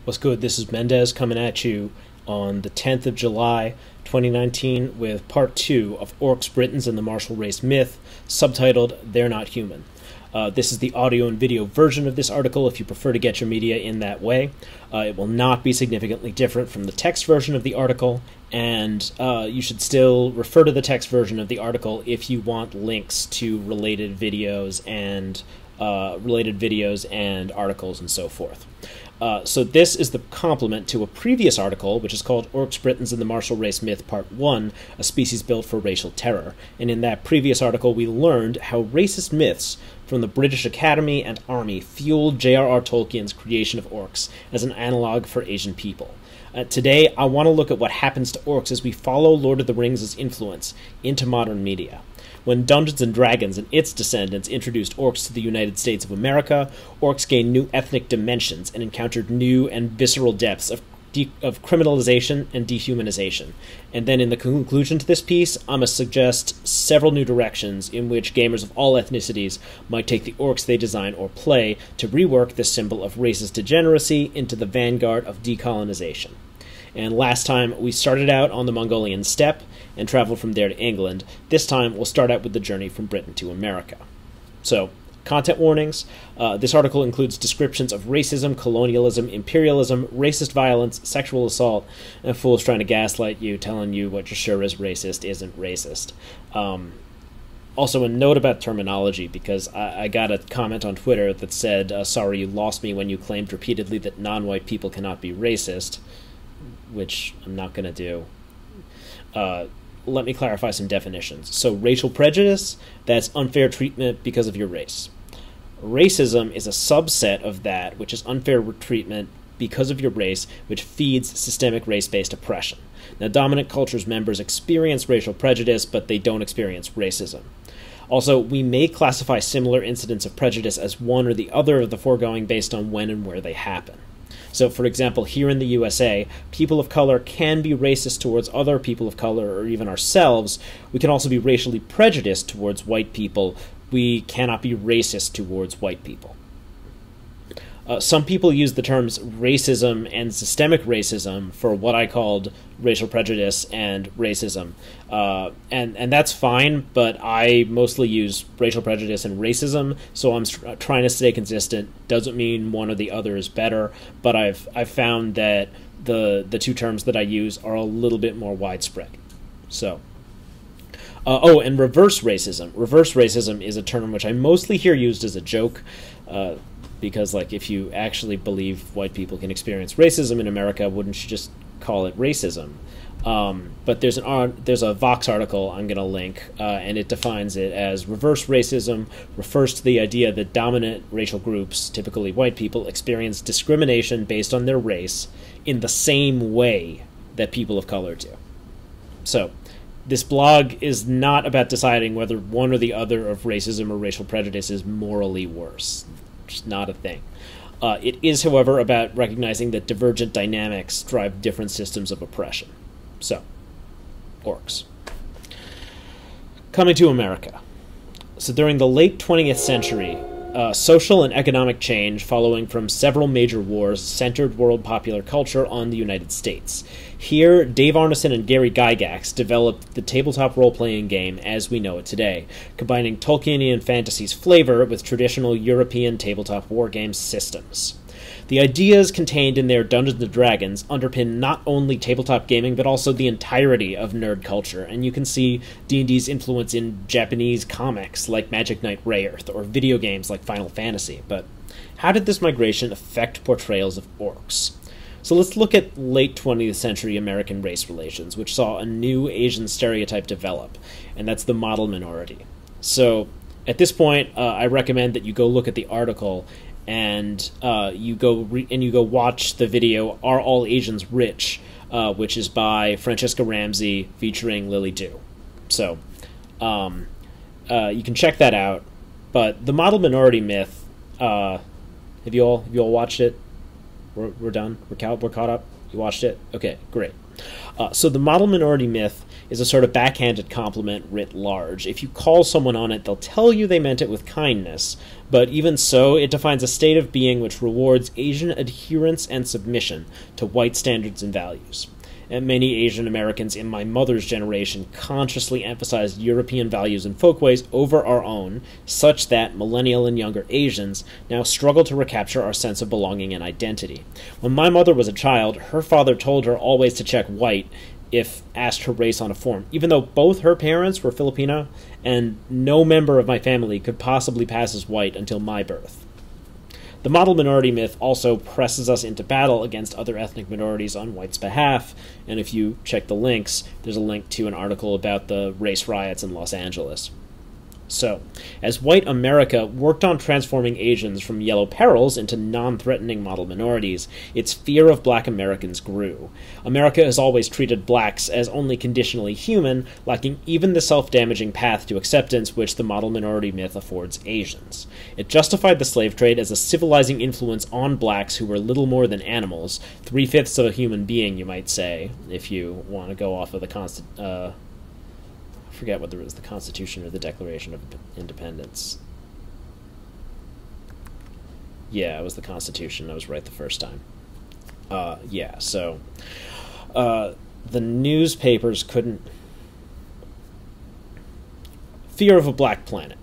What's good? This is Mendez coming at you on the 10th of July, 2019, with part 2 of Orcs, Britons, and the Martial Race Myth, subtitled They're Not Human. This is the audio and video version of this article if you prefer to get your media in that way. It will not be significantly different from the text version of the article, and you should still refer to the text version of the article if you want links to related videos and articles and so forth. So this is the complement to a previous article, which is called Orcs, Britons, and the Martial Race Myth, Part 1, A Species Built for Racial Terror. And in that previous article, we learned how racist myths from the British Academy and Army fueled J.R.R. Tolkien's creation of orcs as an analog for Asian people. Today, I want to look at what happens to orcs as we follow Lord of the Rings' influence into modern media. When Dungeons & Dragons and its descendants introduced orcs to the United States of America, orcs gained new ethnic dimensions and encountered new and visceral depths of criminalization and dehumanization. And then in the conclusion to this piece, I'm going to suggest several new directions in which gamers of all ethnicities might take the orcs they design or play to rework this symbol of racist degeneracy into the vanguard of decolonization. And last time, we started out on the Mongolian steppe and traveled from there to England. This time, we'll start out with the journey from Britain to America. So, content warnings. This article includes descriptions of racism, colonialism, imperialism, racist violence, sexual assault, and fools trying to gaslight you, telling you what you're sure is racist isn't racist. Also, a note about terminology, because I got a comment on Twitter that said, sorry you lost me when you claimed repeatedly that non-white people cannot be racist, which I'm not going to do. Let me clarify some definitions. So, racial prejudice, that's unfair treatment because of your race. Racism is a subset of that, which is unfair treatment because of your race, which feeds systemic race-based oppression. Now, dominant cultures' members experience racial prejudice, but they don't experience racism. Also, we may classify similar incidents of prejudice as one or the other of the foregoing based on when and where they happen. So, for example, here in the USA, people of color can be racist towards other people of color or even ourselves. We can also be racially prejudiced towards white people. We cannot be racist towards white people. Some people use the terms racism and systemic racism for what I called racial prejudice and racism. And that's fine, but I mostly use racial prejudice and racism, so I'm trying to stay consistent. Doesn't mean one or the other is better, but I've found that the two terms that I use are a little bit more widespread. So, and reverse racism. Reverse racism is a term which I mostly hear used as a joke, because, like, if you actually believe white people can experience racism in America, wouldn't you just call it racism? But there's a Vox article I'm going to link, and it defines it as reverse racism refers to the idea that dominant racial groups, typically white people, experience discrimination based on their race in the same way that people of color do. So, this blog is not about deciding whether one or the other of racism or racial prejudice is morally worse. Just not a thing. It is, however, about recognizing that divergent dynamics drive different systems of oppression. So, orcs. Coming to America. So during the late 20th century, social and economic change following from several major wars centered world popular culture on the United States. Here, Dave Arneson and Gary Gygax developed the tabletop role-playing game as we know it today, combining Tolkienian fantasy's flavor with traditional European tabletop wargame systems. The ideas contained in their Dungeons & Dragons underpin not only tabletop gaming, but also the entirety of nerd culture, and you can see D&D's influence in Japanese comics like Magic Knight Rayearth, or video games like Final Fantasy. But how did this migration affect portrayals of orcs? So let's look at late 20th century American race relations, which saw a new Asian stereotype develop, and that's the model minority. So at this point, I recommend that you go look at the article and you go watch the video "Are All Asians Rich?", which is by Francesca Ramsey featuring Lily Du. So you can check that out. But the model minority myth, have you all watched it? We're done. We're caught up. You watched it? Okay, great. So the model minority myth is a sort of backhanded compliment writ large. If you call someone on it, they'll tell you they meant it with kindness, but even so, it defines a state of being which rewards Asian adherence and submission to white standards and values. And many Asian Americans in my mother's generation consciously emphasized European values and folkways over our own, such that millennial and younger Asians now struggle to recapture our sense of belonging and identity. When my mother was a child, her father told her always to check white if asked her race on a form, even though both her parents were Filipino, and no member of my family could possibly pass as white until my birth. The model minority myth also presses us into battle against other ethnic minorities on whites' behalf, and if you check the links, there's a link to an article about the race riots in Los Angeles. So, as white America worked on transforming Asians from yellow perils into non-threatening model minorities, its fear of black Americans grew. America has always treated blacks as only conditionally human, lacking even the self-damaging path to acceptance which the model minority myth affords Asians. It justified the slave trade as a civilizing influence on blacks who were little more than animals, 3/5 of a human being, you might say, if you want to go off of the I forget whether it was the Constitution or the Declaration of Independence. Yeah, it was the Constitution. I was right the first time. The newspapers couldn't... Fear of a black planet.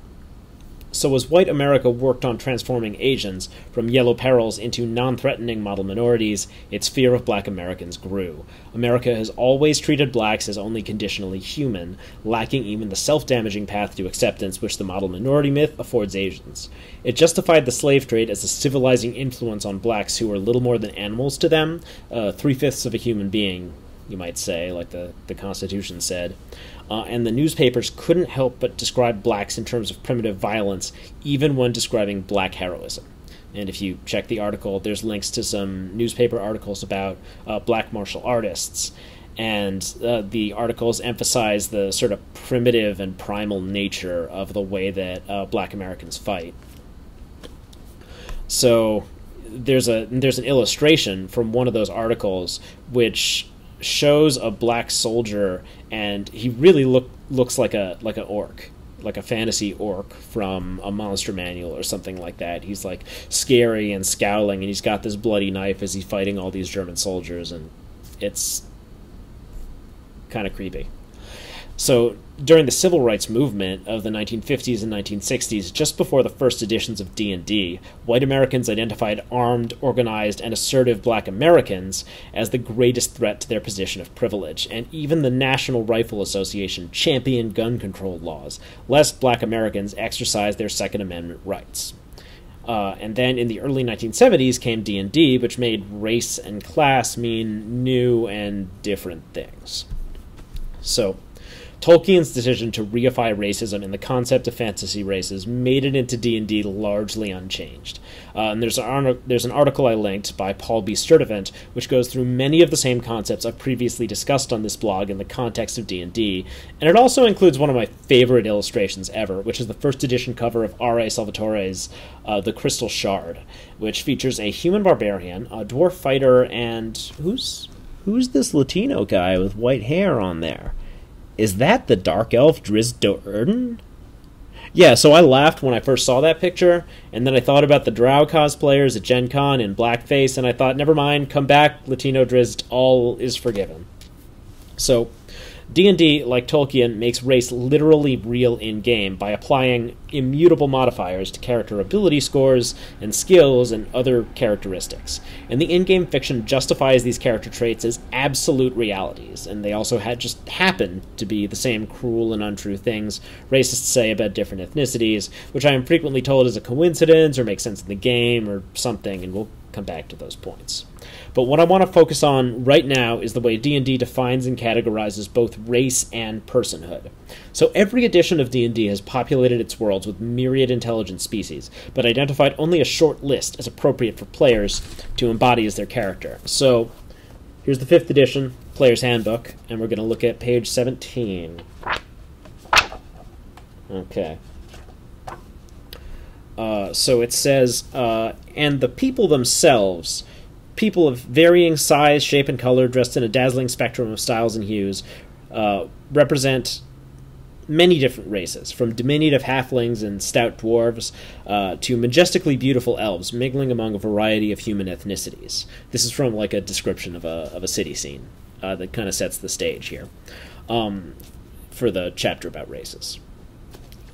So as white America worked on transforming Asians from yellow perils into non-threatening model minorities, its fear of black Americans grew. America has always treated blacks as only conditionally human, lacking even the self-damaging path to acceptance which the model minority myth affords Asians. It justified the slave trade as a civilizing influence on blacks who were little more than animals to them, 3/5 of a human being, you might say, like the Constitution said. And the newspapers couldn't help but describe blacks in terms of primitive violence, even when describing black heroism. And if you check the article, there's links to some newspaper articles about black martial artists. And the articles emphasize the sort of primitive and primal nature of the way that black Americans fight. So there's an illustration from one of those articles which shows a black soldier, and he really looks like an orc, like a fantasy orc from a monster manual or something like that. He's like scary and scowling, and he's got this bloody knife as he's fighting all these German soldiers, and it's kind of creepy. So during the civil rights movement of the 1950s and 1960s, just before the first editions of D&D, white Americans identified armed, organized, and assertive black Americans as the greatest threat to their position of privilege, and even the National Rifle Association championed gun control laws, lest black Americans exercise their Second Amendment rights. And then in the early 1970s came D&D, which made race and class mean new and different things. So Tolkien's decision to reify racism in the concept of fantasy races made it into D&D largely unchanged. And there's an article I linked by Paul B. Sturtevant, which goes through many of the same concepts I've previously discussed on this blog in the context of D&D, and it also includes one of my favorite illustrations ever, which is the first edition cover of R.A. Salvatore's The Crystal Shard, which features a human barbarian, a dwarf fighter, and who's this Latino guy with white hair on there? Is that the dark elf Drizzt Do'Urden? Yeah, so I laughed when I first saw that picture, and then I thought about the Drow cosplayers at Gen Con in blackface, and I thought, never mind, come back, Latino Drizzt, all is forgiven. So, D&D, like Tolkien, makes race literally real in-game by applying immutable modifiers to character ability scores and skills and other characteristics. And the in-game fiction justifies these character traits as absolute realities, and they also just happen to be the same cruel and untrue things racists say about different ethnicities, which I am frequently told is a coincidence or makes sense in the game or something, and we'll come back to those points. But what I want to focus on right now is the way D&D defines and categorizes both race and personhood. So every edition of D&D has populated its worlds with myriad intelligent species, but identified only a short list as appropriate for players to embody as their character. So here's the 5th edition, Player's Handbook, and we're going to look at page 17. Okay. So it says, and the people themselves people of varying size, shape, and color, dressed in a dazzling spectrum of styles and hues, represent many different races, from diminutive halflings and stout dwarves to majestically beautiful elves, mingling among a variety of human ethnicities. This is from like a description of a city scene that kind of sets the stage here for the chapter about races.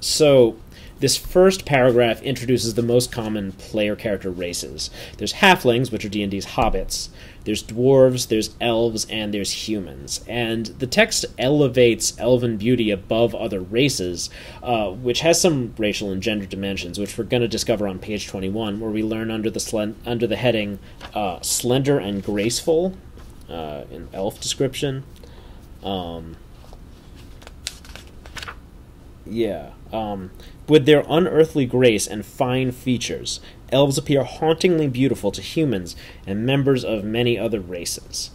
So this first paragraph introduces the most common player character races. There's halflings, which are D&D's hobbits. There's dwarves, there's elves, and there's humans. And the text elevates elven beauty above other races, which has some racial and gender dimensions, which we're going to discover on page 21, where we learn under the heading slender and graceful, in elf description. With their unearthly grace and fine features, elves appear hauntingly beautiful to humans and members of many other races.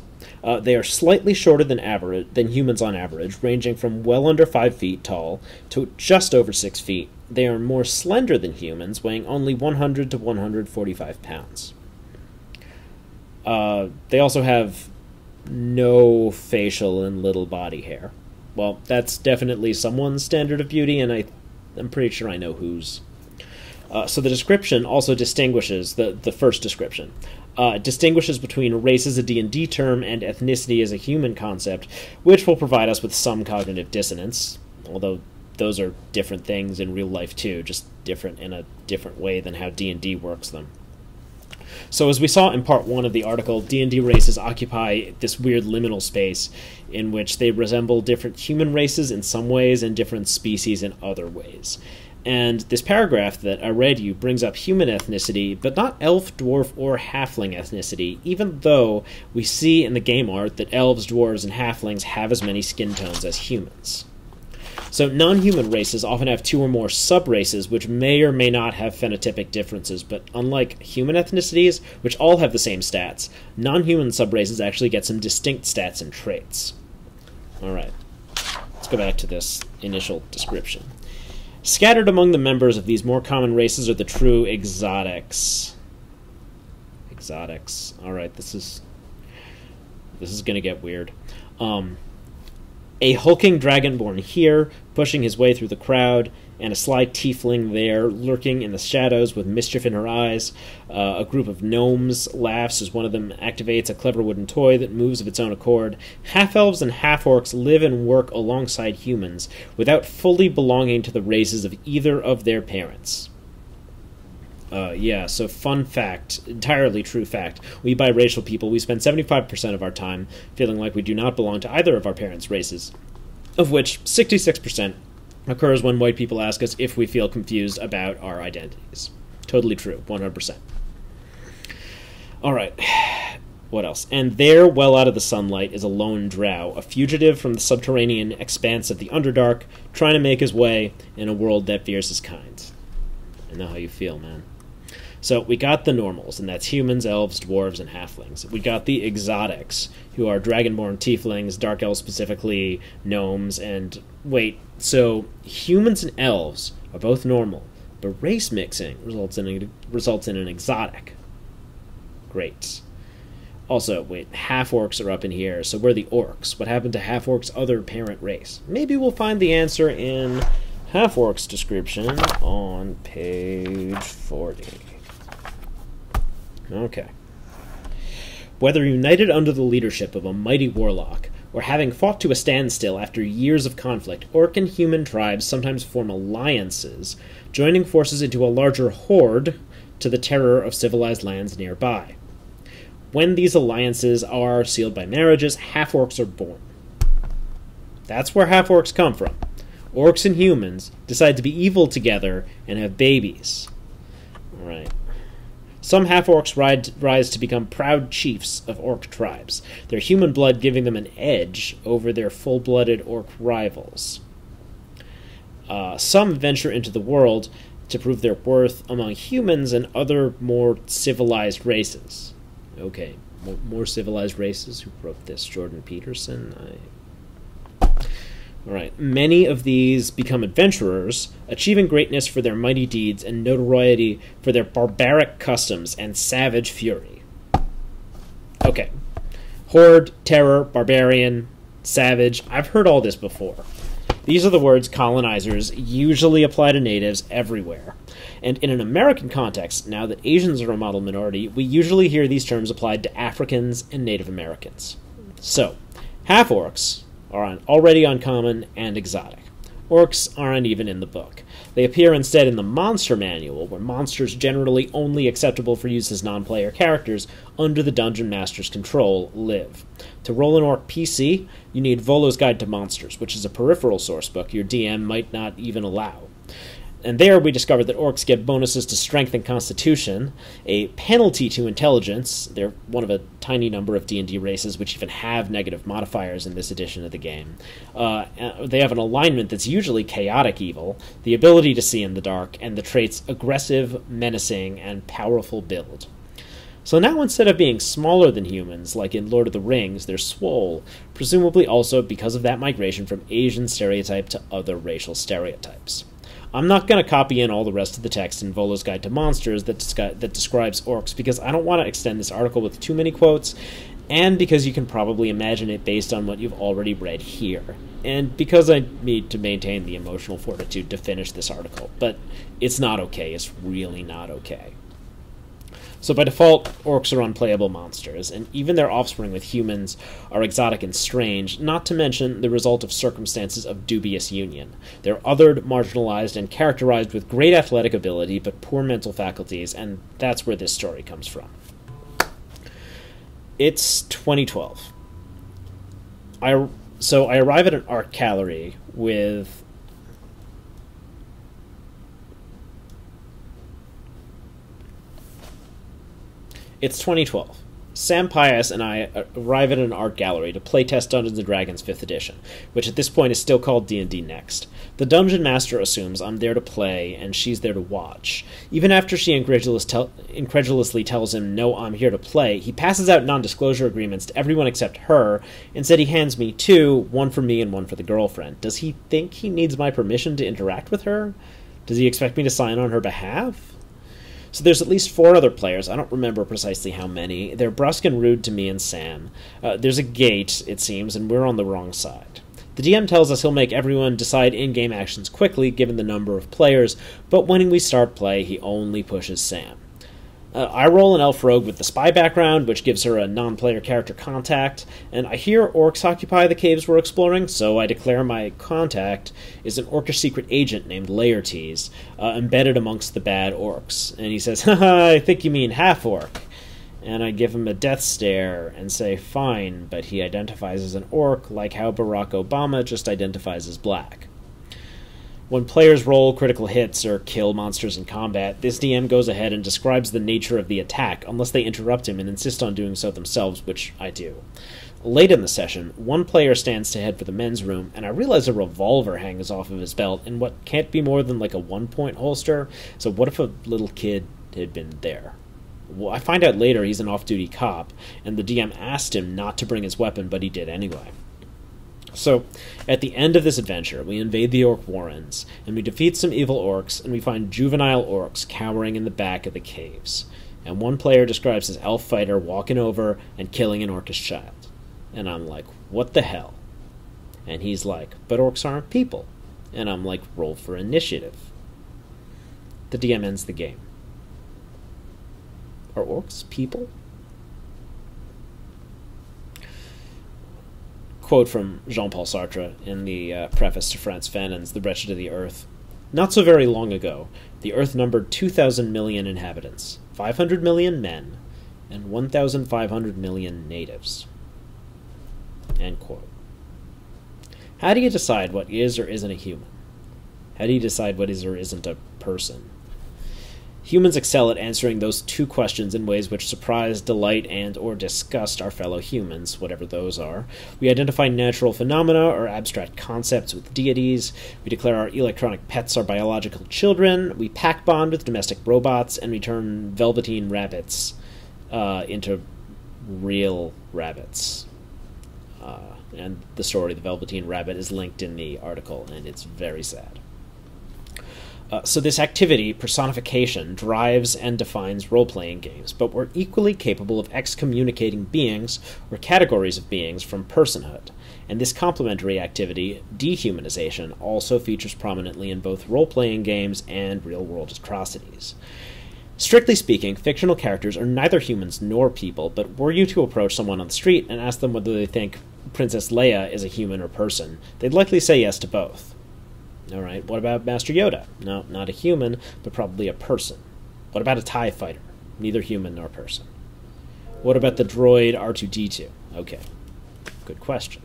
They are slightly shorter than humans on average, ranging from well under 5 feet tall to just over 6 feet. They are more slender than humans, weighing only 100 to 145 pounds. They also have no facial and little body hair. Well, that's definitely someone's standard of beauty, and I'm pretty sure I know whose. So the description also distinguishes, the first description, distinguishes between race as a D&D term and ethnicity as a human concept, which will provide us with some cognitive dissonance, although those are different things in real life too, just different in a different way than how D&D works them. So as we saw in part 1 of the article, D&D races occupy this weird liminal space in which they resemble different human races in some ways and different species in other ways. And this paragraph that I read you brings up human ethnicity, but not elf, dwarf, or halfling ethnicity, even though we see in the game art that elves, dwarves, and halflings have as many skin tones as humans. So non-human races often have 2 or more sub-races which may or may not have phenotypic differences, but unlike human ethnicities, which all have the same stats, non-human sub-races actually get some distinct stats and traits. Alright, let's go back to this initial description. Scattered among the members of these more common races are the true exotics. Exotics. Alright, this is gonna get weird. A hulking dragonborn here, pushing his way through the crowd, and a sly tiefling there, lurking in the shadows with mischief in her eyes. A group of gnomes laughs as one of them activates a clever wooden toy that moves of its own accord. Half-elves and half-orcs live and work alongside humans, without fully belonging to the races of either of their parents. So fun fact, entirely true fact, we biracial people, we spend 75% of our time feeling like we do not belong to either of our parents' races, of which 66% occurs when white people ask us if we feel confused about our identities. Totally true, 100%. Alright, what else? And there, well out of the sunlight, is a lone drow, a fugitive from the subterranean expanse of the Underdark, trying to make his way in a world that fears his kind. I know how you feel, man. So we got the normals, and that's humans, elves, dwarves, and halflings. We got the exotics, who are dragonborn tieflings, dark elves specifically, gnomes, and... Wait, so humans and elves are both normal, but race mixing results in an exotic. Great. Also, wait, half-orcs are up in here, so we're the orcs. What happened to half-orcs' other parent race? Maybe we'll find the answer in half-orcs description on page 40. Okay. Whether united under the leadership of a mighty warlock, or having fought to a standstill after years of conflict, orc and human tribes sometimes form alliances, joining forces into a larger horde to the terror of civilized lands nearby. When these alliances are sealed by marriages, half-orcs are born. That's where half-orcs come from. Orcs and humans decide to be evil together and have babies. Alright. Some half-orcs rise to become proud chiefs of orc tribes, their human blood giving them an edge over their full-blooded orc rivals. Some venture into the world to prove their worth among humans and other more civilized races. Okay, more civilized races? Who wrote this? Jordan Peterson? Alright, many of these become adventurers, achieving greatness for their mighty deeds and notoriety for their barbaric customs and savage fury. Okay. Horde, terror, barbarian, savage. I've heard all this before. These are the words colonizers usually apply to natives everywhere. And in an American context, now that Asians are a model minority, we usually hear these terms applied to Africans and Native Americans. So, half-orcs are already uncommon and exotic. Orcs aren't even in the book. They appear instead in the Monster Manual, where monsters generally only acceptable for use as non-player characters under the Dungeon Master's control live. To roll an Orc PC, you need Volo's Guide to Monsters, which is a peripheral sourcebook your DM might not even allow. And there we discovered that orcs get bonuses to strength and constitution, a penalty to intelligence. They're one of a tiny number of D&D races which even have negative modifiers in this edition of the game. They have an alignment that's usually chaotic evil, the ability to see in the dark, and the traits aggressive, menacing, and powerful build. So now instead of being smaller than humans, like in Lord of the Rings, they're swole, presumably also because of that migration from Asian stereotype to other racial stereotypes. I'm not going to copy in all the rest of the text in Volo's Guide to Monsters that describes orcs, because I don't want to extend this article with too many quotes, and because you can probably imagine it based on what you've already read here, and because I need to maintain the emotional fortitude to finish this article. But it's not okay. It's really not okay. So by default, orcs are unplayable monsters, and even their offspring with humans are exotic and strange, not to mention the result of circumstances of dubious union. They're othered, marginalized, and characterized with great athletic ability, but poor mental faculties, and that's where this story comes from. It's 2012. So I arrive at an art gallery with... It's 2012. Sam Pius and I arrive at an art gallery to playtest Dungeons & Dragons 5th edition, which at this point is still called D&D Next. The Dungeon Master assumes I'm there to play, and she's there to watch. Even after she incredulously tells him, no, I'm here to play, he passes out non-disclosure agreements to everyone except her. Instead, he hands me two, one for me and one for the girlfriend. Does he think he needs my permission to interact with her? Does he expect me to sign on her behalf? So there's at least 4 other players. I don't remember precisely how many. They're brusque and rude to me and Sam. There's a gate, it seems, and we're on the wrong side. The DM tells us he'll make everyone decide in-game actions quickly, given the number of players, but when we start play, he only pushes Sam. I roll an elf rogue with the spy background, which gives her a non-player character contact, and I hear orcs occupy the caves we're exploring, so I declare my contact is an orcish secret agent named Laertes, embedded amongst the bad orcs. And he says, haha, I think you mean half-orc. And I give him a death stare and say, fine, but he identifies as an orc, like how Barack Obama just identifies as black. When players roll critical hits or kill monsters in combat, this DM goes ahead and describes the nature of the attack, unless they interrupt him and insist on doing so themselves, which I do. Late in the session, one player stands to head for the men's room, and I realize a revolver hangs off of his belt in what can't be more than like a 1-point holster, so what if a little kid had been there? Well, I find out later he's an off-duty cop, and the DM asked him not to bring his weapon, but he did anyway. So, at the end of this adventure, we invade the Orc Warrens, and we defeat some evil orcs, and we find juvenile orcs cowering in the back of the caves. And one player describes his elf fighter walking over and killing an orcish child. And I'm like, what the hell? And he's like, but orcs aren't people. And I'm like, roll for initiative. The DM ends the game. Are orcs people? Quote from Jean-Paul Sartre in the preface to Frantz Fanon's The Wretched of the Earth. Not so very long ago, the Earth numbered 2,000 million inhabitants, 500 million men, and 1,500 million natives. End quote. How do you decide what is or isn't a human? How do you decide what is or isn't a person? Humans excel at answering those two questions in ways which surprise, delight, and or disgust our fellow humans, whatever those are. We identify natural phenomena or abstract concepts with deities. We declare our electronic pets our biological children. We pack bond with domestic robots, and we turn velveteen rabbits into real rabbits. And the story of the Velveteen Rabbit is linked in the article, and it's very sad. So this activity, personification, drives and defines role-playing games, but we're equally capable of excommunicating beings or categories of beings from personhood. And this complementary activity, dehumanization, also features prominently in both role-playing games and real-world atrocities. Strictly speaking, fictional characters are neither humans nor people, but were you to approach someone on the street and ask them whether they think Princess Leia is a human or person, they'd likely say yes to both. Alright, what about Master Yoda? No, not a human, but probably a person. What about a TIE fighter? Neither human nor person. What about the droid R2-D2? Okay, good question.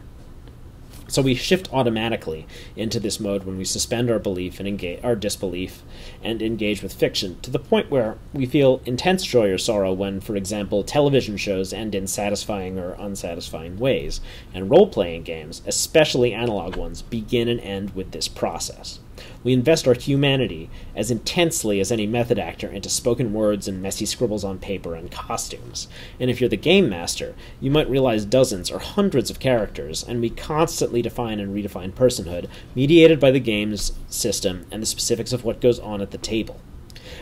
So we shift automatically into this mode when we suspend our belief and our disbelief and engage with fiction, to the point where we feel intense joy or sorrow when, for example, television shows end in satisfying or unsatisfying ways, and role-playing games, especially analog ones, begin and end with this process. We invest our humanity as intensely as any method actor into spoken words and messy scribbles on paper and costumes. And if you're the game master, you might realize dozens or hundreds of characters, and we constantly define and redefine personhood, mediated by the game's system and the specifics of what goes on at the table.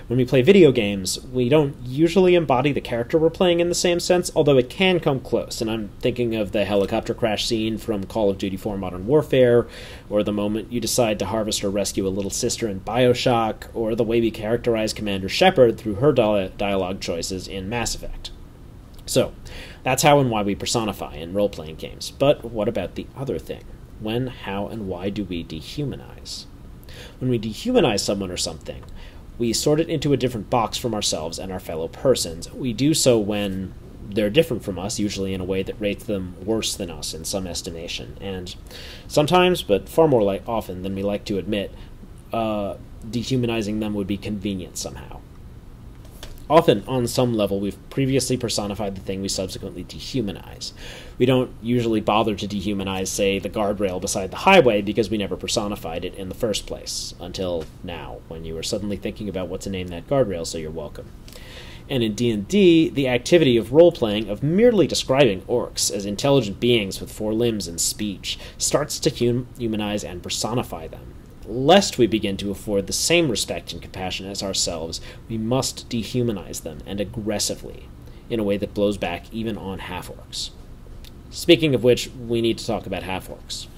When we play video games, we don't usually embody the character we're playing in the same sense, although it can come close, and I'm thinking of the helicopter crash scene from Call of Duty 4 Modern Warfare, or the moment you decide to harvest or rescue a little sister in BioShock, or the way we characterize Commander Shepard through her dialogue choices in Mass Effect. So, that's how and why we personify in role-playing games. But what about the other thing? When, how, and why do we dehumanize? When we dehumanize someone or something, we sort it into a different box from ourselves and our fellow persons. We do so when they're different from us, usually in a way that rates them worse than us in some estimation. And sometimes, but far more often than we like to admit, dehumanizing them would be convenient somehow. Often, on some level, we've previously personified the thing we subsequently dehumanize. We don't usually bother to dehumanize, say, the guardrail beside the highway because we never personified it in the first place, until now, when you are suddenly thinking about what to name that guardrail, so you're welcome. And in D&D, the activity of role-playing, of merely describing orcs as intelligent beings with 4 limbs and speech, starts to humanize and personify them. Lest we begin to afford the same respect and compassion as ourselves, we must dehumanize them, and aggressively, in a way that blows back even on half-orcs. Speaking of which, we need to talk about half-orcs.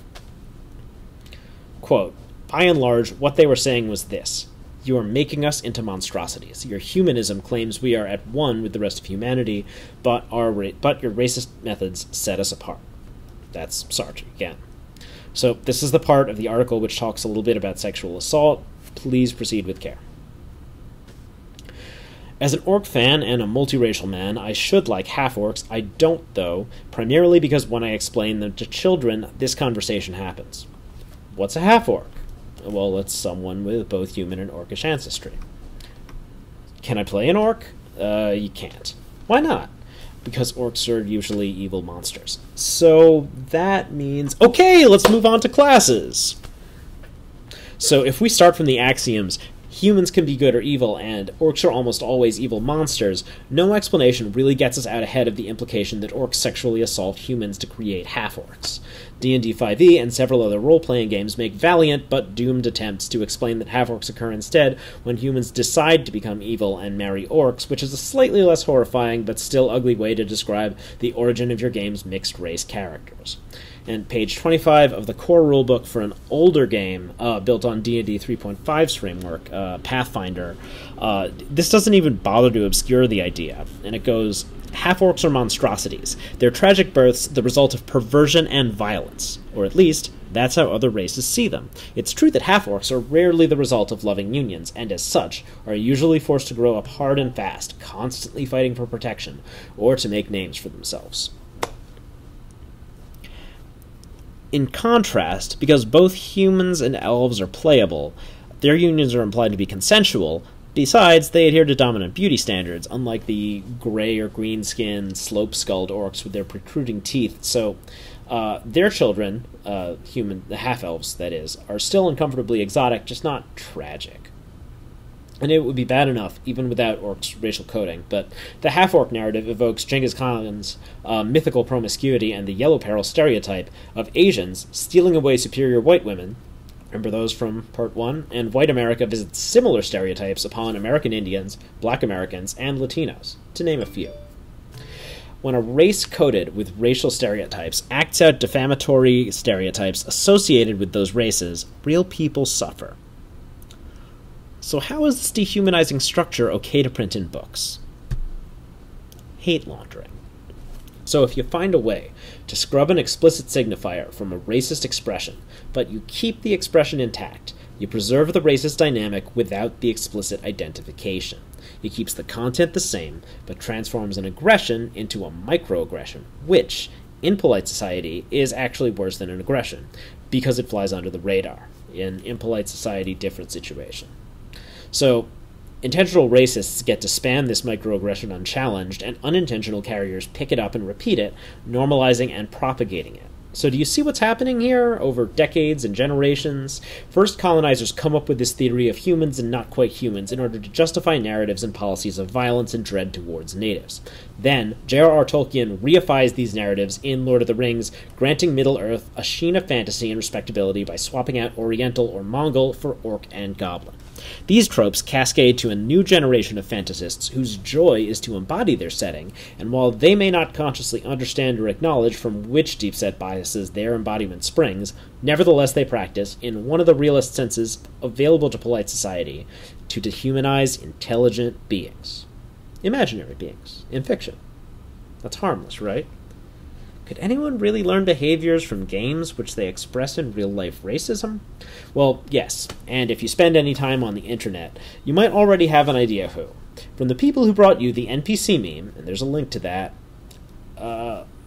Quote, by and large, what they were saying was this: you are making us into monstrosities. Your humanism claims we are at one with the rest of humanity, but your racist methods set us apart. That's Sartre again. So this is the part of the article which talks a little bit about sexual assault. Please proceed with care. As an orc fan and a multiracial man, I should like half-orcs. I don't, though, primarily because when I explain them to children, this conversation happens. What's a half-orc? Well, it's someone with both human and orcish ancestry. Can I play an orc? You can't. Why not? Because orcs are usually evil monsters. So that means... okay, let's move on to classes! So if we start from the axioms, humans can be good or evil, and orcs are almost always evil monsters, no explanation really gets us out ahead of the implication that orcs sexually assault humans to create half-orcs. D&D 5e and several other role-playing games make valiant but doomed attempts to explain that half-orcs occur instead when humans decide to become evil and marry orcs, which is a slightly less horrifying but still ugly way to describe the origin of your game's mixed-race characters. And page 25 of the core rulebook for an older game built on D&D 3.5's framework, Pathfinder, this doesn't even bother to obscure the idea, and it goes, half-orcs are monstrosities. Their tragic births the result of perversion and violence, or at least, that's how other races see them. It's true that half-orcs are rarely the result of loving unions, and as such, are usually forced to grow up hard and fast, constantly fighting for protection, or to make names for themselves. In contrast, because both humans and elves are playable, their unions are implied to be consensual. Besides, they adhere to dominant beauty standards, unlike the gray or green-skinned, slope-skulled orcs with their protruding teeth, so their children, the half-elves, that is, are still uncomfortably exotic, just not tragic. And it would be bad enough, even without orcs' racial coding, but the half-orc narrative evokes Genghis Khan's mythical promiscuity and the yellow peril stereotype of Asians stealing away superior white women, Remember those from Part 1? And white America visits similar stereotypes upon American Indians, Black Americans, and Latinos, to name a few. When a race coated with racial stereotypes acts out defamatory stereotypes associated with those races, real people suffer. So how is this dehumanizing structure okay to print in books? Hate laundering. So if you find a way to scrub an explicit signifier from a racist expression, but you keep the expression intact, you preserve the racist dynamic without the explicit identification. It keeps the content the same, but transforms an aggression into a microaggression, which, in polite society, is actually worse than an aggression, because it flies under the radar. In impolite society, different situation. So, intentional racists get to spam this microaggression unchallenged, and unintentional carriers pick it up and repeat it, normalizing and propagating it. So do you see what's happening here over decades and generations? First, colonizers come up with this theory of humans and not quite humans in order to justify narratives and policies of violence and dread towards natives. Then, J.R.R. Tolkien reifies these narratives in Lord of the Rings, granting Middle-earth a sheen of fantasy and respectability by swapping out Oriental or Mongol for Orc and Goblin. These tropes cascade to a new generation of fantasists whose joy is to embody their setting, and while they may not consciously understand or acknowledge from which deep-set biases their embodiment springs, nevertheless they practice, in one of the realest senses available to polite society, to dehumanize intelligent beings. Imaginary beings, in fiction. That's harmless, right? Could anyone really learn behaviors from games which they express in real-life racism? Well, yes, and if you spend any time on the internet, you might already have an idea who. From the people who brought you the NPC meme, and there's a link to that,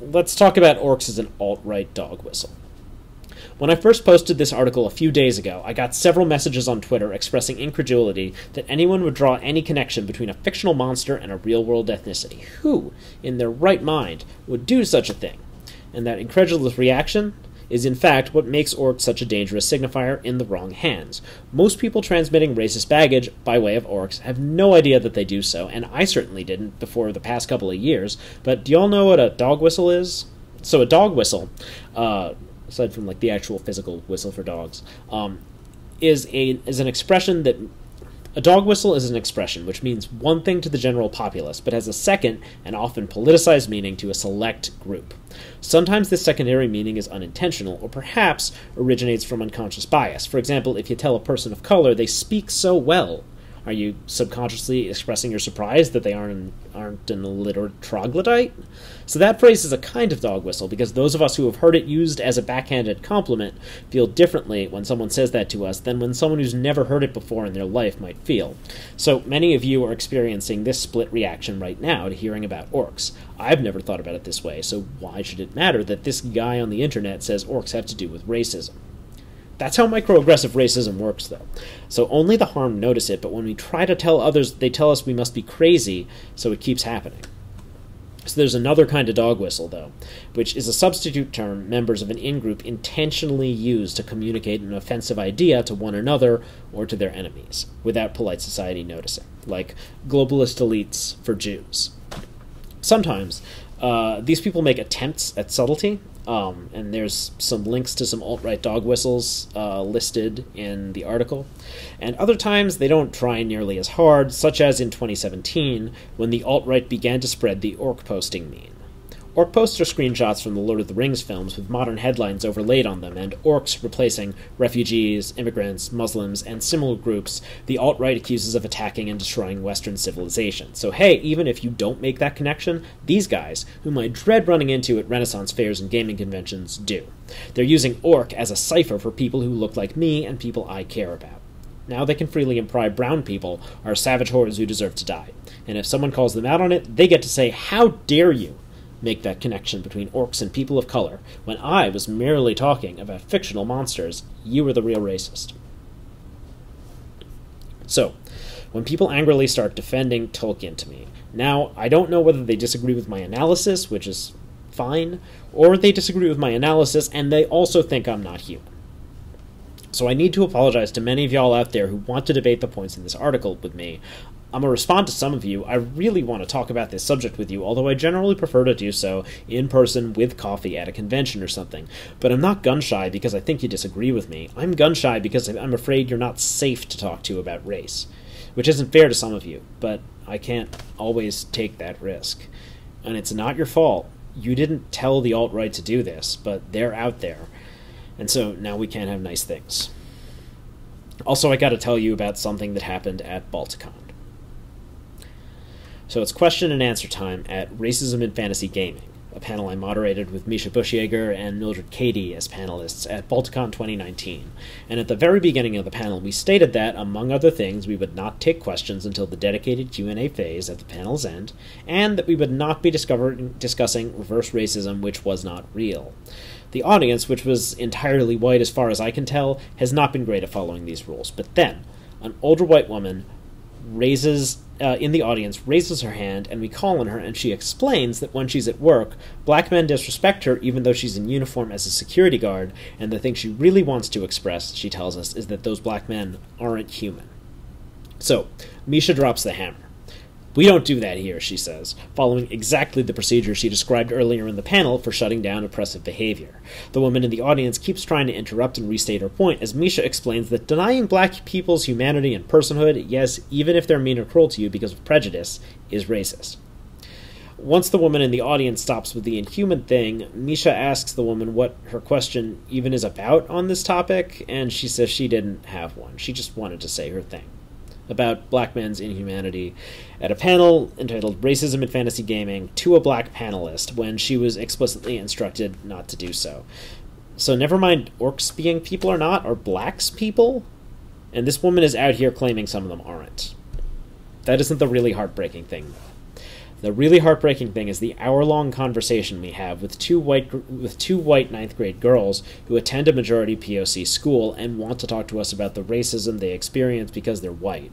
let's talk about orcs as an alt-right dog whistle. When I first posted this article a few days ago, I got several messages on Twitter expressing incredulity that anyone would draw any connection between a fictional monster and a real-world ethnicity. Who, in their right mind, would do such a thing? And that incredulous reaction is in fact what makes orcs such a dangerous signifier in the wrong hands. Most people transmitting racist baggage by way of orcs have no idea that they do so, and I certainly didn't before the past couple of years, but do y'all know what a dog whistle is? So a dog whistle, aside from like the actual physical whistle for dogs, is an expression that... A dog whistle is an expression which means one thing to the general populace, but has a second and often politicized meaning to a select group. Sometimes this secondary meaning is unintentional, or perhaps originates from unconscious bias. For example, if you tell a person of color they speak so well, are you subconsciously expressing your surprise that they aren't an illiterate troglodyte? So that phrase is a kind of dog whistle, because those of us who have heard it used as a backhanded compliment feel differently when someone says that to us than when someone who's never heard it before in their life might feel. So many of you are experiencing this split reaction right now to hearing about orcs. I've never thought about it this way, so why should it matter that this guy on the internet says orcs have to do with racism? That's how microaggressive racism works, though. So only the harmed notice it, but when we try to tell others, they tell us we must be crazy, so it keeps happening. So there's another kind of dog whistle, though, which is a substitute term members of an in-group intentionally use to communicate an offensive idea to one another or to their enemies, without polite society noticing, like globalist elites for Jews. Sometimes, these people make attempts at subtlety, and there's some links to some alt-right dog whistles listed in the article. And other times they don't try nearly as hard, such as in 2017, when the alt-right began to spread the orc posting meme. Orc posts are screenshots from the Lord of the Rings films with modern headlines overlaid on them, and orcs replacing refugees, immigrants, Muslims, and similar groups the alt-right accuses of attacking and destroying Western civilization. So hey, even if you don't make that connection, these guys, whom I dread running into at Renaissance fairs and gaming conventions, do. They're using orc as a cipher for people who look like me and people I care about. Now they can freely imply brown people are savage horrors who deserve to die. And if someone calls them out on it, they get to say, "How dare you make that connection between orcs and people of color, when I was merely talking about fictional monsters. You were the real racist." So, when people angrily start defending Tolkien to me, now I don't know whether they disagree with my analysis, which is fine, or they disagree with my analysis and they also think I'm not human. So I need to apologize to many of y'all out there who want to debate the points in this article with me. I'm going to respond to some of you. I really want to talk about this subject with you, although I generally prefer to do so in person with coffee at a convention or something. But I'm not gun-shy because I think you disagree with me. I'm gun-shy because I'm afraid you're not safe to talk to about race, which isn't fair to some of you, but I can't always take that risk. And it's not your fault. You didn't tell the alt-right to do this, but they're out there. And so now we can't have nice things. Also, I got to tell you about something that happened at Baltic Island. So it's question and answer time at Racism in Fantasy Gaming, a panel I moderated with Misha Bushyeager and Mildred Cady as panelists at Balticon 2019. And at the very beginning of the panel, we stated that, among other things, we would not take questions until the dedicated Q&A phase at the panel's end, and that we would not be discussing reverse racism, which was not real. The audience, which was entirely white as far as I can tell, has not been great at following these rules. But then, an older white woman in the audience raises her hand, and we call on her, and she explains that when she's at work, black men disrespect her even though she's in uniform as a security guard, and the thing she really wants to express, she tells us, is that those black men aren't human. So, Misha drops the hammer. We don't do that here, she says, following exactly the procedure she described earlier in the panel for shutting down oppressive behavior. The woman in the audience keeps trying to interrupt and restate her point as Misha explains that denying black people's humanity and personhood, yes, even if they're mean or cruel to you because of prejudice, is racist. Once the woman in the audience stops with the inhuman thing, Misha asks the woman what her question even is about on this topic, and she says she didn't have one. She just wanted to say her thing about black men's inhumanity at a panel entitled Racism in Fantasy Gaming to a black panelist when she was explicitly instructed not to do so. So never mind orcs being people or not, are blacks people? And this woman is out here claiming some of them aren't. That isn't the really heartbreaking thing, though. The really heartbreaking thing is the hour-long conversation we have with two white ninth-grade girls who attend a majority POC school and want to talk to us about the racism they experience because they're white.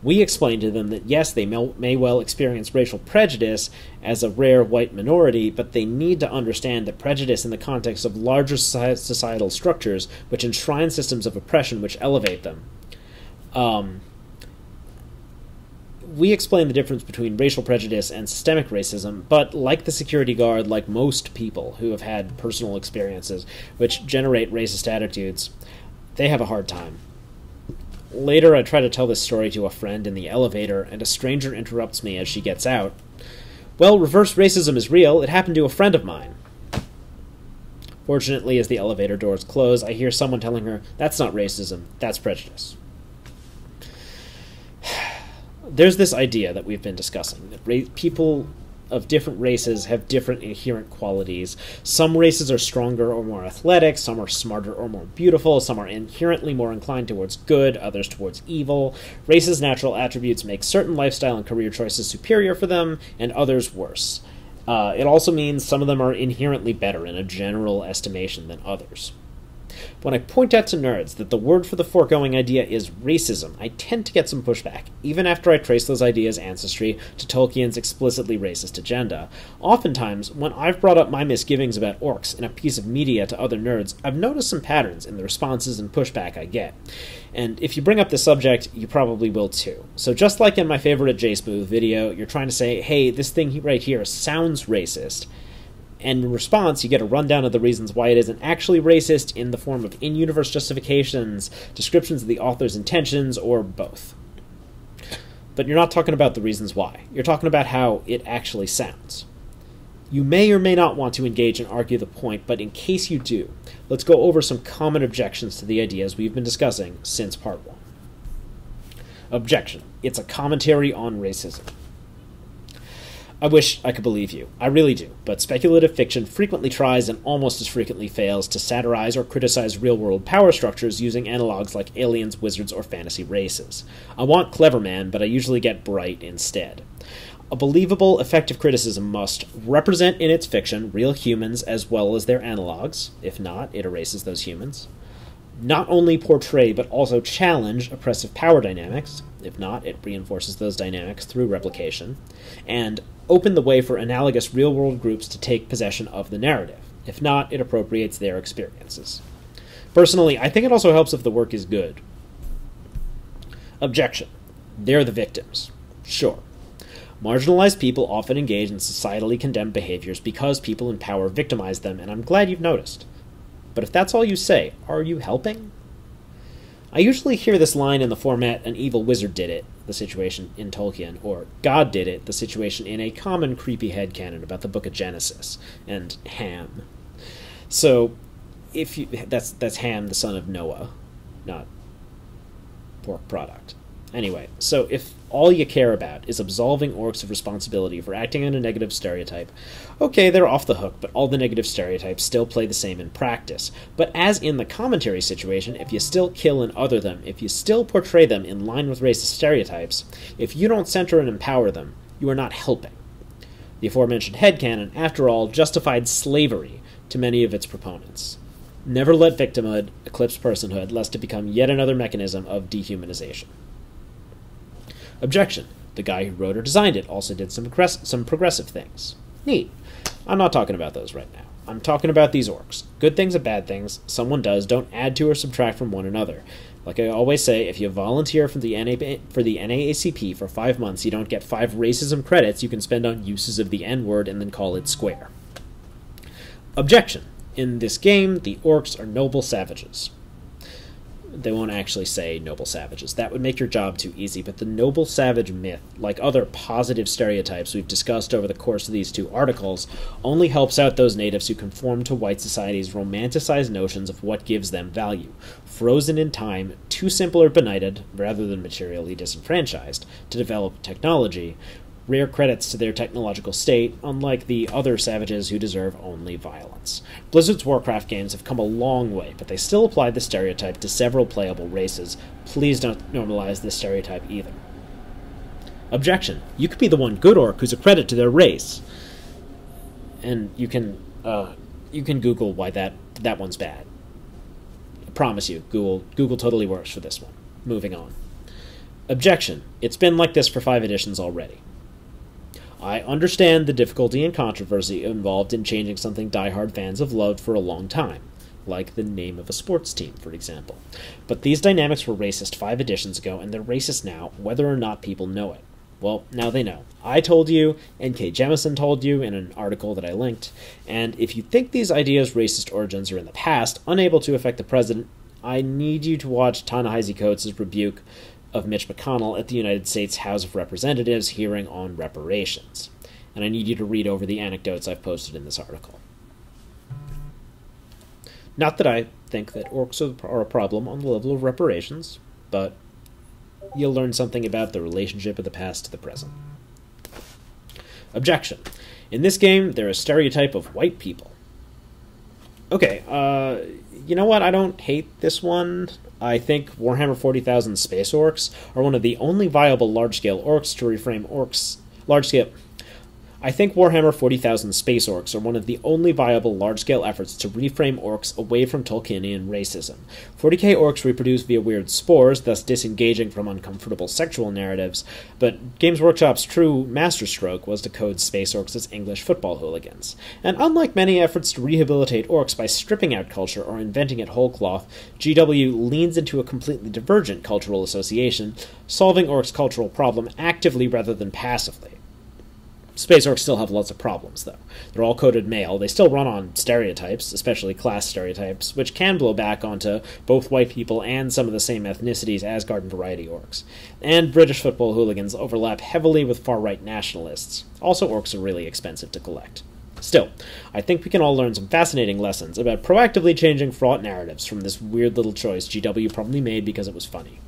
We explain to them that yes, they may well experience racial prejudice as a rare white minority, but they need to understand that prejudice in the context of larger societal structures which enshrine systems of oppression which elevate them. We explain the difference between racial prejudice and systemic racism, but like the security guard, like most people who have had personal experiences which generate racist attitudes, they have a hard time. Later, I try to tell this story to a friend in the elevator, and a stranger interrupts me as she gets out. Well, reverse racism is real. It happened to a friend of mine. Fortunately, as the elevator doors close, I hear someone telling her, that's not racism, that's prejudice. There's this idea that we've been discussing, that people of different races have different inherent qualities. Some races are stronger or more athletic, some are smarter or more beautiful, some are inherently more inclined towards good, others towards evil. Races' natural attributes make certain lifestyle and career choices superior for them, and others worse. It also means some of them are inherently better in a general estimation than others. When I point out to nerds that the word for the foregoing idea is racism, I tend to get some pushback, even after I trace those ideas' ancestry to Tolkien's explicitly racist agenda. Oftentimes, when I've brought up my misgivings about orcs in a piece of media to other nerds, I've noticed some patterns in the responses and pushback I get. And if you bring up the subject, you probably will too. So just like in my favorite J-Smooth video, you're trying to say, hey, this thing right here sounds racist. And in response, you get a rundown of the reasons why it isn't actually racist in the form of in-universe justifications, descriptions of the author's intentions, or both. But you're not talking about the reasons why. You're talking about how it actually sounds. You may or may not want to engage and argue the point, but in case you do, let's go over some common objections to the ideas we've been discussing since Part 1. Objection. It's a commentary on racism. I wish I could believe you. I really do. But speculative fiction frequently tries and almost as frequently fails to satirize or criticize real-world power structures using analogs like aliens, wizards, or fantasy races. I want clever man, but I usually get bright instead. A believable, effective criticism must represent in its fiction real humans as well as their analogs. If not, it erases those humans. Not only portray, but also challenge oppressive power dynamics. If not, it reinforces those dynamics through replication. And open the way for analogous real-world groups to take possession of the narrative. If not, it appropriates their experiences. Personally, I think it also helps if the work is good. Objection. They're the victims. Sure. Marginalized people often engage in societally condemned behaviors because people in power victimize them, and I'm glad you've noticed. But if that's all you say, are you helping? I usually hear this line in the format, an evil wizard did it, the situation in Tolkien, or God did it, the situation in a common creepy headcanon about the Book of Genesis, and Ham. So, if you, that's Ham, the son of Noah, not pork product. Anyway, so if all you care about is absolving orcs of responsibility for acting on a negative stereotype, okay, they're off the hook, but all the negative stereotypes still play the same in practice. But as in the commentary situation, if you still kill and other them, if you still portray them in line with racist stereotypes, if you don't center and empower them, you are not helping. The aforementioned headcanon, after all, justified slavery to many of its proponents. Never let victimhood eclipse personhood, lest it become yet another mechanism of dehumanization. Objection. The guy who wrote or designed it also did some progressive things. Neat. I'm not talking about those right now. I'm talking about these orcs. Good things and bad things someone does don't add to or subtract from one another. Like I always say, if you volunteer for the NAACP for 5 months, you don't get 5 racism credits you can spend on uses of the N-word and then call it square. Objection. In this game, the orcs are noble savages. They won't actually say noble savages. That would make your job too easy, but the noble savage myth, like other positive stereotypes we've discussed over the course of these 2 articles, only helps out those natives who conform to white society's romanticized notions of what gives them value, frozen in time, too simple or benighted, rather than materially disenfranchised, to develop technology, rare credits to their technological state, unlike the other savages who deserve only violence. Blizzard's Warcraft games have come a long way, but they still apply the stereotype to several playable races. Please don't normalize this stereotype either. Objection. You could be the one good orc who's a credit to their race. And you can Google why that one's bad. I promise you, Google totally works for this one. Moving on. Objection. It's been like this for 5 editions already. I understand the difficulty and controversy involved in changing something diehard fans have loved for a long time, like the name of a sports team, for example. But these dynamics were racist 5 editions ago, and they're racist now, whether or not people know it. Well, now they know. I told you, N.K. Jemisin told you in an article that I linked, and if you think these ideas' racist origins are in the past, unable to affect the present, I need you to watch Ta-Nehisi Coates' rebuke of Mitch McConnell at the United States House of Representatives hearing on reparations. And I need you to read over the anecdotes I've posted in this article. Not that I think that orcs are a problem on the level of reparations, but you'll learn something about the relationship of the past to the present. Objection. In this game, they're a stereotype of white people. Okay, you know what? I don't hate this one. I think Warhammer 40,000 Space Orcs are one of the only viable large-scale orcs to reframe orcs... I think Warhammer 40,000 Space Orcs are one of the only viable large-scale efforts to reframe orcs away from Tolkienian racism. 40k orcs reproduce via weird spores, thus disengaging from uncomfortable sexual narratives, but Games Workshop's true masterstroke was to code Space Orcs as English football hooligans. And unlike many efforts to rehabilitate orcs by stripping out culture or inventing it whole cloth, GW leans into a completely divergent cultural association, solving orcs' cultural problem actively rather than passively. Space Orcs still have lots of problems, though. They're all coded male, they still run on stereotypes, especially class stereotypes, which can blow back onto both white people and some of the same ethnicities as Garden Variety Orcs. And British football hooligans overlap heavily with far-right nationalists. Also, orcs are really expensive to collect. Still, I think we can all learn some fascinating lessons about proactively changing fraught narratives from this weird little choice GW probably made because it was funny.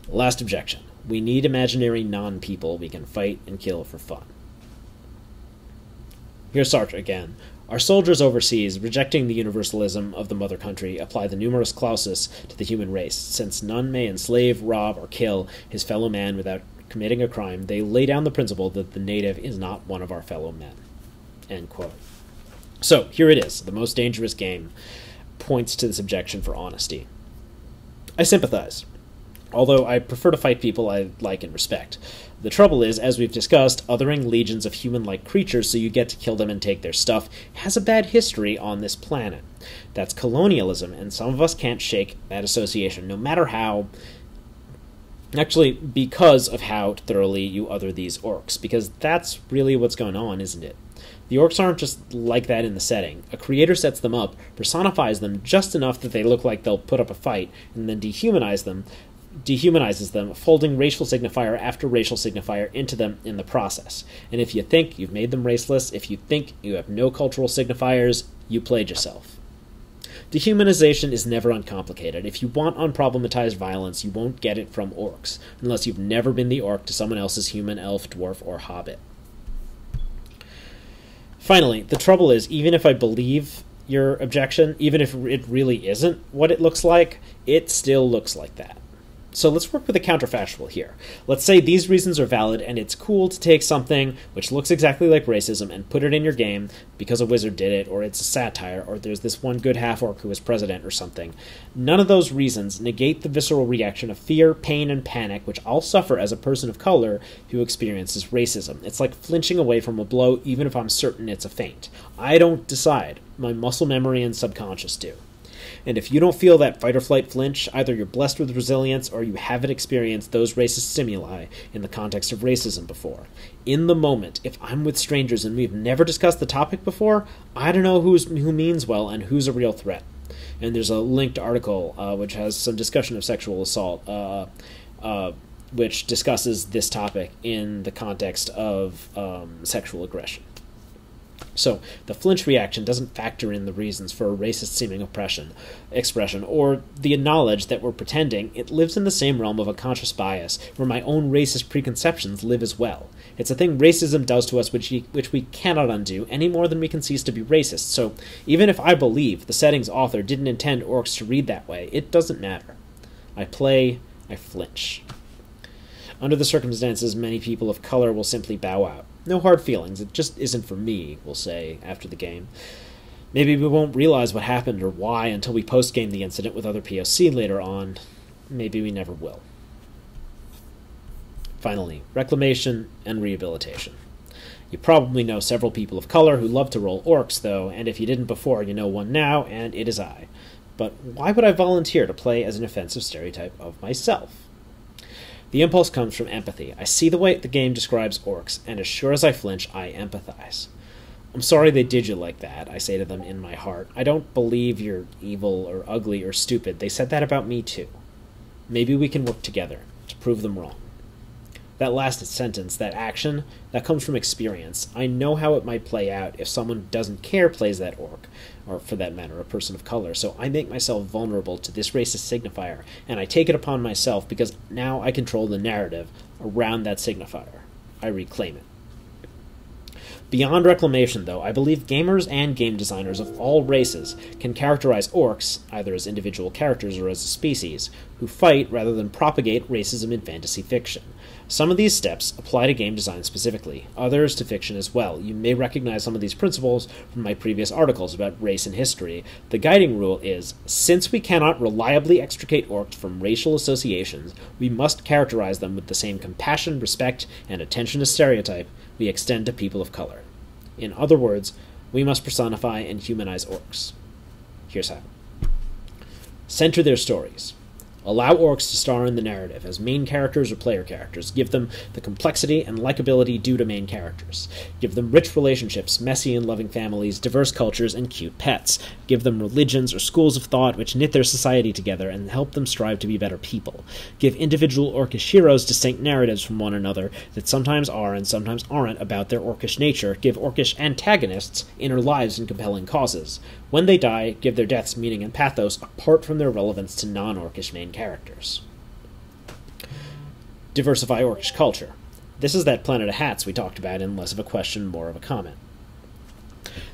Last objection. We need imaginary non-people we can fight and kill for fun. Here's Sartre again. Our soldiers overseas, rejecting the universalism of the mother country, apply the numerus clausus to the human race. Since none may enslave, rob, or kill his fellow man without committing a crime, they lay down the principle that the native is not one of our fellow men. End quote. So, here it is. The most dangerous game points to this objection for honesty. I sympathize. Although I prefer to fight people I like and respect. The trouble is, as we've discussed, othering legions of human-like creatures so you get to kill them and take their stuff has a bad history on this planet. That's colonialism, and some of us can't shake that association, no matter how Actually, because of how thoroughly you other these orcs, because that's really what's going on, isn't it? The orcs aren't just like that in the setting. A creator sets them up, personifies them just enough that they look like they'll put up a fight, and then dehumanizes them, folding racial signifier after racial signifier into them in the process. And if you think you've made them raceless, if you think you have no cultural signifiers, you played yourself. Dehumanization is never uncomplicated. If you want unproblematized violence, you won't get it from orcs, unless you've never been the orc to someone else's human, elf, dwarf, or hobbit. Finally, the trouble is, even if I believe your objection, even if it really isn't what it looks like, it still looks like that. So let's work with a counterfactual here. Let's say these reasons are valid and it's cool to take something which looks exactly like racism and put it in your game because a wizard did it, or it's a satire, or there's this one good half-orc who is president or something. None of those reasons negate the visceral reaction of fear, pain, and panic which I'll suffer as a person of color who experiences racism. It's like flinching away from a blow even if I'm certain it's a feint. I don't decide. My muscle memory and subconscious do. And if you don't feel that fight-or-flight flinch, either you're blessed with resilience or you haven't experienced those racist stimuli in the context of racism before. In the moment, if I'm with strangers and we've never discussed the topic before, I don't know who means well and who's a real threat. And there's a linked article which has some discussion of sexual assault, which discusses this topic in the context of sexual aggression. So the flinch reaction doesn't factor in the reasons for a racist-seeming expression, or the knowledge that we're pretending. It lives in the same realm of a conscious bias, where my own racist preconceptions live as well. It's a thing racism does to us which we cannot undo, any more than we can cease to be racist. So even if I believe the setting's author didn't intend orcs to read that way, it doesn't matter. I play, I flinch. Under the circumstances, many people of color will simply bow out. No hard feelings, it just isn't for me, we'll say, after the game. Maybe we won't realize what happened or why until we post-game the incident with other POC later on. Maybe we never will. Finally, Reclamation and Rehabilitation. You probably know several people of color who love to roll orcs, though, and if you didn't before, you know one now, and it is I. But why would I volunteer to play as an offensive stereotype of myself? The impulse comes from empathy. I see the way the game describes orcs, and as sure as I flinch, I empathize. I'm sorry they did you like that, I say to them in my heart. I don't believe you're evil or ugly or stupid. They said that about me too. Maybe we can work together to prove them wrong. That last sentence, that action, that comes from experience. I know how it might play out if someone who doesn't care plays that orc, or for that matter, a person of color. So I make myself vulnerable to this racist signifier, and I take it upon myself because now I control the narrative around that signifier. I reclaim it. Beyond Reclamation, though, I believe gamers and game designers of all races can characterize orcs, either as individual characters or as a species, who fight rather than propagate racism in fantasy fiction. Some of these steps apply to game design specifically, others to fiction as well. You may recognize some of these principles from my previous articles about race and history. The guiding rule is, since we cannot reliably extricate orcs from racial associations, we must characterize them with the same compassion, respect, and attention to stereotype we extend to people of color. In other words, we must personify and humanize orcs. Here's how. Center their stories. Allow orcs to star in the narrative as main characters or player characters. Give them the complexity and likability due to main characters. Give them rich relationships, messy and loving families, diverse cultures, and cute pets. Give them religions or schools of thought which knit their society together and help them strive to be better people. Give individual orcish heroes distinct narratives from one another that sometimes are and sometimes aren't about their orcish nature. Give orcish antagonists inner lives and compelling causes. When they die, give their deaths meaning and pathos apart from their relevance to non-orcish main characters. Diversify orcish culture. This is that Planet of Hats we talked about in less of a question, more of a comment.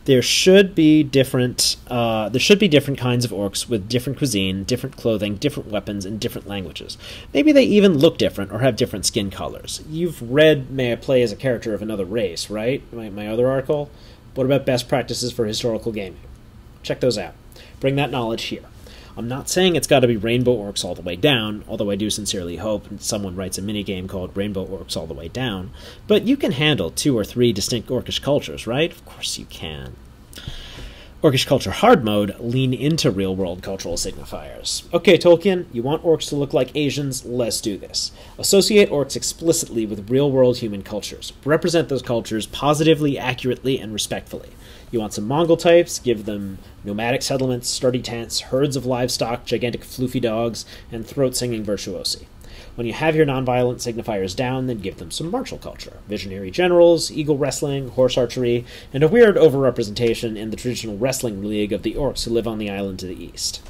There should be different kinds of orcs with different cuisine, different clothing, different weapons, and different languages. Maybe they even look different or have different skin colors. You've read May I Play as a Character of Another Race, right? My other article? What about best practices for historical gaming? Check those out. Bring that knowledge here. I'm not saying it's got to be Rainbow Orcs all the way down, although I do sincerely hope someone writes a minigame called Rainbow Orcs all the way down, but you can handle 2 or 3 distinct orcish cultures, right? Of course you can. Orcish Culture Hard Mode, lean into real-world cultural signifiers. Okay, Tolkien, you want orcs to look like Asians? Let's do this. Associate orcs explicitly with real-world human cultures. Represent those cultures positively, accurately, and respectfully. You want some Mongol types? Give them nomadic settlements, sturdy tents, herds of livestock, gigantic floofy dogs, and throat-singing virtuosi. When you have your nonviolent signifiers down, then give them some martial culture. Visionary generals, eagle wrestling, horse archery, and a weird overrepresentation in the traditional wrestling league of the orcs who live on the island to the east.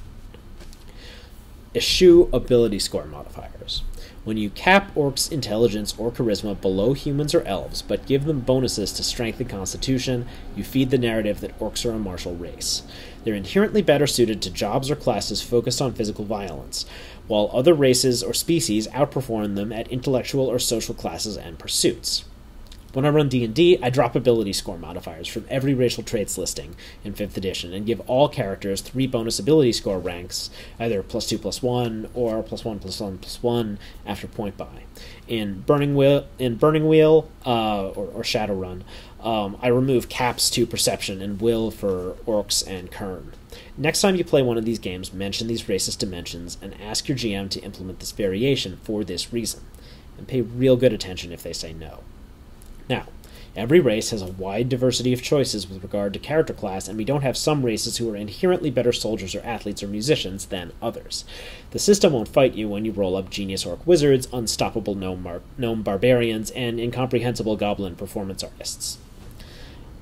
Eschew ability score modifiers. When you cap orcs' intelligence or charisma below humans or elves, but give them bonuses to strength and constitution, you feed the narrative that orcs are a martial race. They're inherently better suited to jobs or classes focused on physical violence, while other races or species outperform them at intellectual or social classes and pursuits. When I run D&D, I drop ability score modifiers from every racial traits listing in 5th edition and give all characters 3 bonus ability score ranks, either +2/+1 or +1/+1/+1 after point buy. In Burning Wheel or Shadowrun, I remove caps to perception and will for orcs and Kern. Next time you play one of these games, mention these racist dimensions and ask your GM to implement this variation for this reason, and pay real good attention if they say no. Now, every race has a wide diversity of choices with regard to character class, and we don't have some races who are inherently better soldiers or athletes or musicians than others. The system won't fight you when you roll up genius orc wizards, unstoppable gnome barbarians, and incomprehensible goblin performance artists.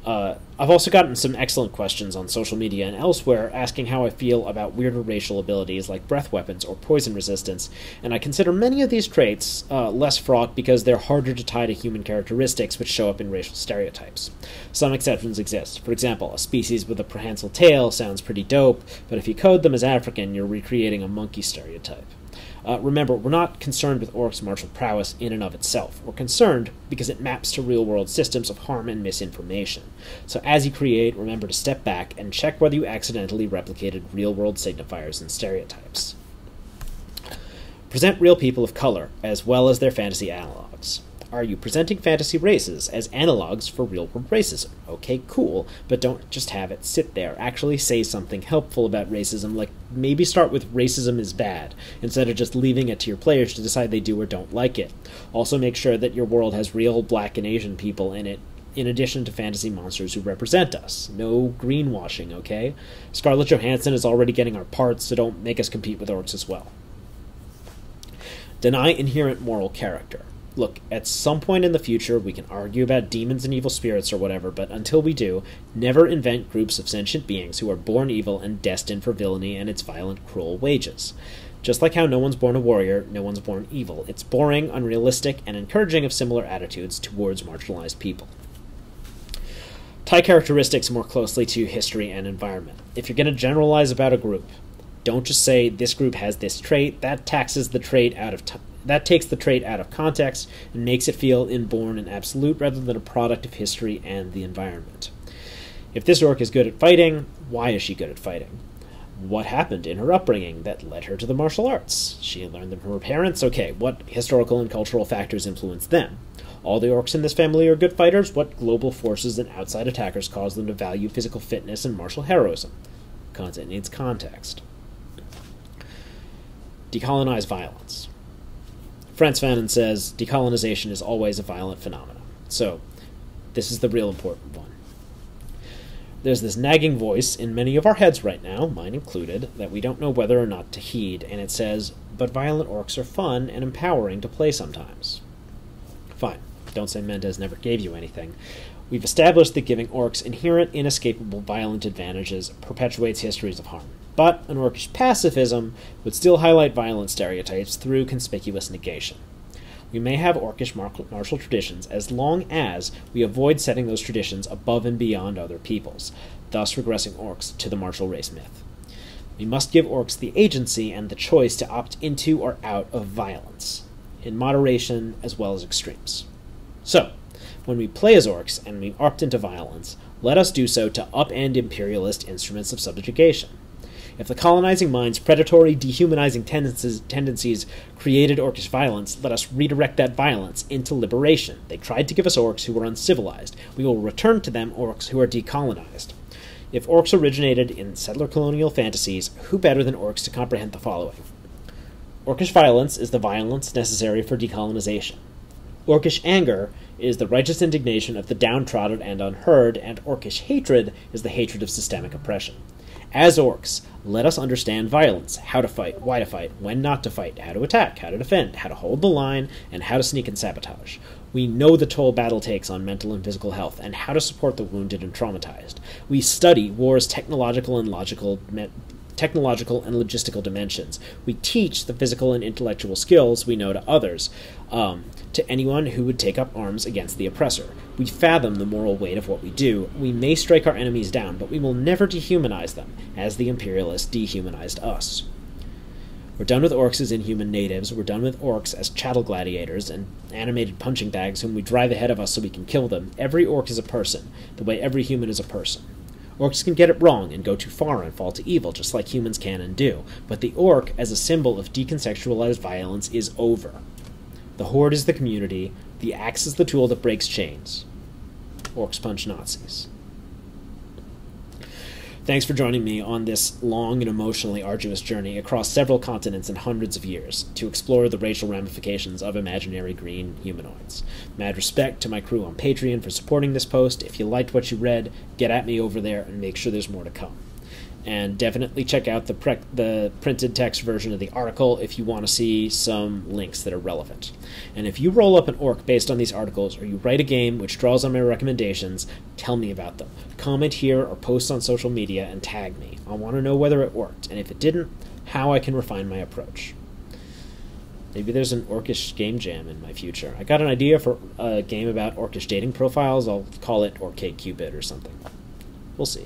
I've also gotten some excellent questions on social media and elsewhere asking how I feel about weirder racial abilities like breath weapons or poison resistance, and I consider many of these traits less fraught because they're harder to tie to human characteristics which show up in racial stereotypes. Some exceptions exist. For example, a species with a prehensile tail sounds pretty dope, but if you code them as African, you're recreating a monkey stereotype. Remember, we're not concerned with orcs' martial prowess in and of itself. We're concerned because it maps to real-world systems of harm and misinformation. So as you create, remember to step back and check whether you accidentally replicated real-world signifiers and stereotypes. Present real people of color, as well as their fantasy analogs. Are you presenting fantasy races as analogs for real-world racism? Okay, cool, but don't just have it sit there. Actually say something helpful about racism, like maybe start with racism is bad, instead of just leaving it to your players to decide they do or don't like it. Also make sure that your world has real Black and Asian people in it, in addition to fantasy monsters who represent us. No greenwashing, okay? Scarlett Johansson is already getting our parts, so don't make us compete with orcs as well. Deny inherent moral character. Look, at some point in the future, we can argue about demons and evil spirits or whatever, but until we do, never invent groups of sentient beings who are born evil and destined for villainy and its violent, cruel wages. Just like how no one's born a warrior, no one's born evil. It's boring, unrealistic, and encouraging of similar attitudes towards marginalized people. Tie characteristics more closely to history and environment. If you're going to generalize about a group, don't just say, this group has this trait. That takes the trait out of context and makes it feel inborn and absolute rather than a product of history and the environment. If this orc is good at fighting, why is she good at fighting? What happened in her upbringing that led her to the martial arts? She learned them from her parents? Okay, what historical and cultural factors influenced them? All the orcs in this family are good fighters? What global forces and outside attackers caused them to value physical fitness and martial heroism? Content needs context. Decolonize violence. Frantz Fanon says, decolonization is always a violent phenomenon. So, this is the real important one. There's this nagging voice in many of our heads right now, mine included, that we don't know whether or not to heed, and it says, but violent orcs are fun and empowering to play sometimes. Fine, don't say Mendez never gave you anything. We've established that giving orcs inherent, inescapable violent advantages perpetuates histories of harm. But an orcish pacifism would still highlight violent stereotypes through conspicuous negation. We may have orcish martial traditions as long as we avoid setting those traditions above and beyond other peoples, thus regressing orcs to the martial race myth. We must give orcs the agency and the choice to opt into or out of violence, in moderation as well as extremes. So, when we play as orcs and we opt into violence, let us do so to upend imperialist instruments of subjugation. If the colonizing mind's predatory, dehumanizing tendencies created orcish violence, let us redirect that violence into liberation. They tried to give us orcs who were uncivilized. We will return to them orcs who are decolonized. If orcs originated in settler colonial fantasies, who better than orcs to comprehend the following? Orcish violence is the violence necessary for decolonization. Orcish anger is the righteous indignation of the downtrodden and unheard, and orcish hatred is the hatred of systemic oppression. As orcs, let us understand violence, how to fight, why to fight, when not to fight, how to attack, how to defend, how to hold the line, and how to sneak and sabotage. We know the toll battle takes on mental and physical health, and how to support the wounded and traumatized. We study war's technological and logistical dimensions. We teach the physical and intellectual skills we know to others, to anyone who would take up arms against the oppressor. We fathom the moral weight of what we do. We may strike our enemies down, but we will never dehumanize them, as the imperialists dehumanized us. We're done with orcs as inhuman natives. We're done with orcs as chattel gladiators and animated punching bags whom we drive ahead of us so we can kill them. Every orc is a person, the way every human is a person. Orcs can get it wrong and go too far and fall to evil, just like humans can and do, but the orc, as a symbol of deconceptualized violence, is over. The horde is the community, the axe is the tool that breaks chains. Orcs punch Nazis. Thanks for joining me on this long and emotionally arduous journey across several continents and hundreds of years to explore the racial ramifications of imaginary green humanoids. Mad respect to my crew on Patreon for supporting this post. If you liked what you read, get at me over there and make sure there's more to come. And definitely check out the printed text version of the article if you want to see some links that are relevant. And if you roll up an orc based on these articles, or you write a game which draws on my recommendations, tell me about them. Comment here or post on social media and tag me. I want to know whether it worked, and if it didn't, how I can refine my approach. Maybe there's an orcish game jam in my future. I got an idea for a game about orcish dating profiles. I'll call it Orcade Cupid or something. We'll see.